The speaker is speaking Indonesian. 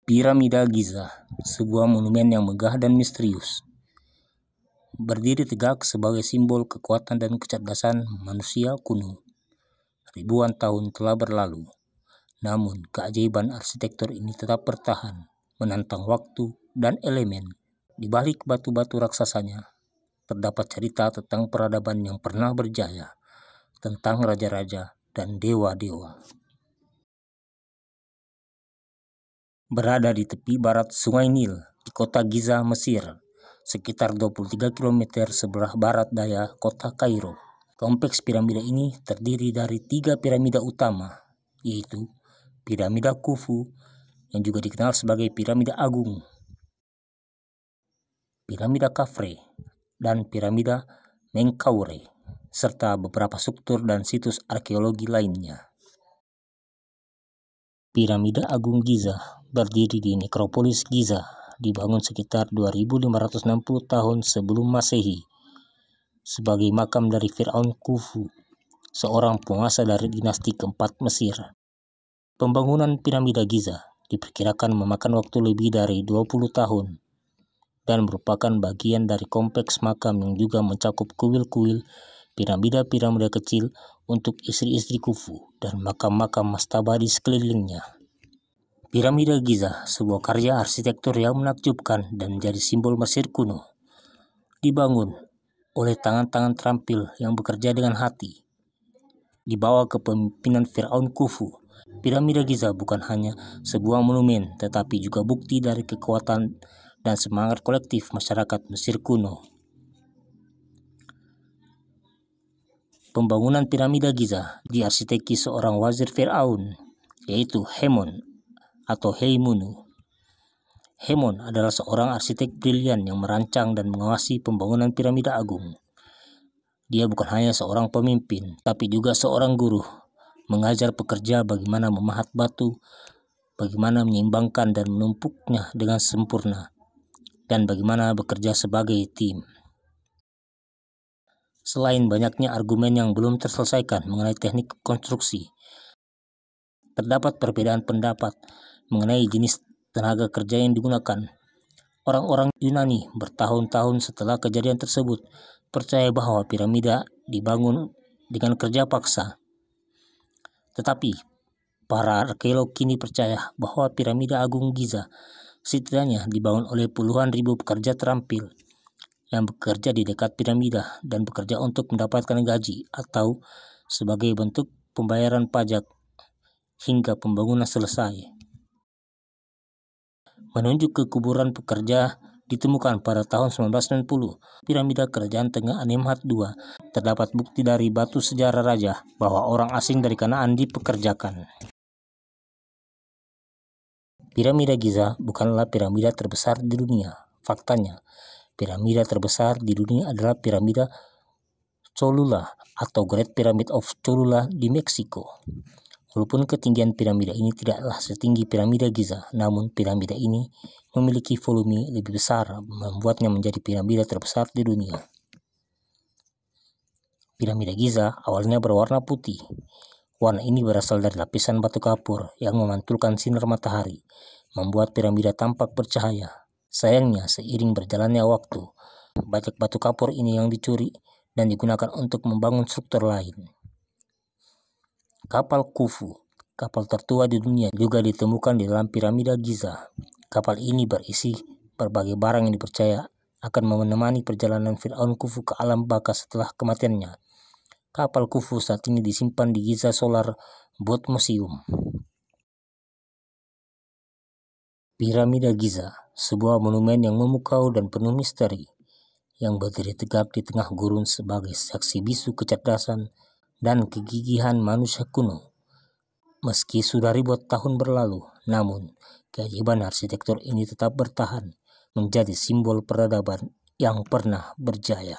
Piramida Giza, sebuah monumen yang megah dan misterius, berdiri tegak sebagai simbol kekuatan dan kecerdasan manusia kuno. Ribuan tahun telah berlalu, namun keajaiban arsitektur ini tetap bertahan, menantang waktu dan elemen. Di balik batu-batu raksasanya, terdapat cerita tentang peradaban yang pernah berjaya, tentang raja-raja dan dewa-dewa. Berada di tepi barat Sungai Nil di kota Giza, Mesir, sekitar 23 km sebelah barat daya kota Kairo. Kompleks piramida ini terdiri dari 3 piramida utama, yaitu piramida Khufu yang juga dikenal sebagai piramida agung, piramida Khafre, dan piramida Menkaure, serta beberapa struktur dan situs arkeologi lainnya. Piramida Agung Giza berdiri di nekropolis Giza, dibangun sekitar 2560 tahun sebelum Masehi sebagai makam dari Firaun Khufu, seorang penguasa dari dinasti keempat Mesir. Pembangunan piramida Giza diperkirakan memakan waktu lebih dari 20 tahun dan merupakan bagian dari kompleks makam yang juga mencakup kuil-kuil, piramida-piramida kecil untuk istri-istri Khufu, dan makam-makam mastaba di sekelilingnya. Piramida Giza, sebuah karya arsitektur yang menakjubkan dan menjadi simbol Mesir kuno, dibangun oleh tangan-tangan terampil yang bekerja dengan hati. Di bawah kepemimpinan Firaun Khufu, piramida Giza bukan hanya sebuah monumen, tetapi juga bukti dari kekuatan dan semangat kolektif masyarakat Mesir kuno. Pembangunan piramida Giza diarsiteki seorang wazir Firaun, yaitu Hemon atau Heimunu. Hemon adalah seorang arsitek brilian yang merancang dan mengawasi pembangunan piramida agung. Dia bukan hanya seorang pemimpin, tapi juga seorang guru, mengajar pekerja bagaimana memahat batu, bagaimana menyeimbangkan dan menumpuknya dengan sempurna, dan bagaimana bekerja sebagai tim. Selain banyaknya argumen yang belum terselesaikan mengenai teknik konstruksi, terdapat perbedaan pendapat mengenai jenis tenaga kerja yang digunakan. Orang-orang Yunani bertahun-tahun setelah kejadian tersebut percaya bahwa piramida dibangun dengan kerja paksa. Tetapi para arkeolog kini percaya bahwa piramida Agung Giza setidaknya dibangun oleh puluhan ribu pekerja terampil yang bekerja di dekat piramida dan bekerja untuk mendapatkan gaji atau sebagai bentuk pembayaran pajak hingga pembangunan selesai. Menunjuk ke kuburan pekerja ditemukan pada tahun 1990, piramida kerajaan Tengah Amenemhat II, terdapat bukti dari batu sejarah raja bahwa orang asing dari Kanaan dipekerjakan. Piramida Giza bukanlah piramida terbesar di dunia. Faktanya, piramida terbesar di dunia adalah piramida Cholula atau Great Pyramid of Cholula di Meksiko. Walaupun ketinggian piramida ini tidaklah setinggi piramida Giza, namun piramida ini memiliki volume lebih besar, membuatnya menjadi piramida terbesar di dunia. Piramida Giza awalnya berwarna putih. Warna ini berasal dari lapisan batu kapur yang memantulkan sinar matahari, membuat piramida tampak bercahaya. Sayangnya, seiring berjalannya waktu, banyak batu kapur ini yang dicuri dan digunakan untuk membangun struktur lain. Kapal Khufu, kapal tertua di dunia, juga ditemukan di dalam piramida Giza. Kapal ini berisi berbagai barang yang dipercaya akan menemani perjalanan Firaun Khufu ke alam baka setelah kematiannya. Kapal Khufu saat ini disimpan di Giza Solar Boat Museum. Piramida Giza, sebuah monumen yang memukau dan penuh misteri, yang berdiri tegak di tengah gurun sebagai saksi bisu kecerdasan dan kegigihan manusia kuno. Meski sudah ribuan tahun berlalu, namun keajaiban arsitektur ini tetap bertahan, menjadi simbol peradaban yang pernah berjaya.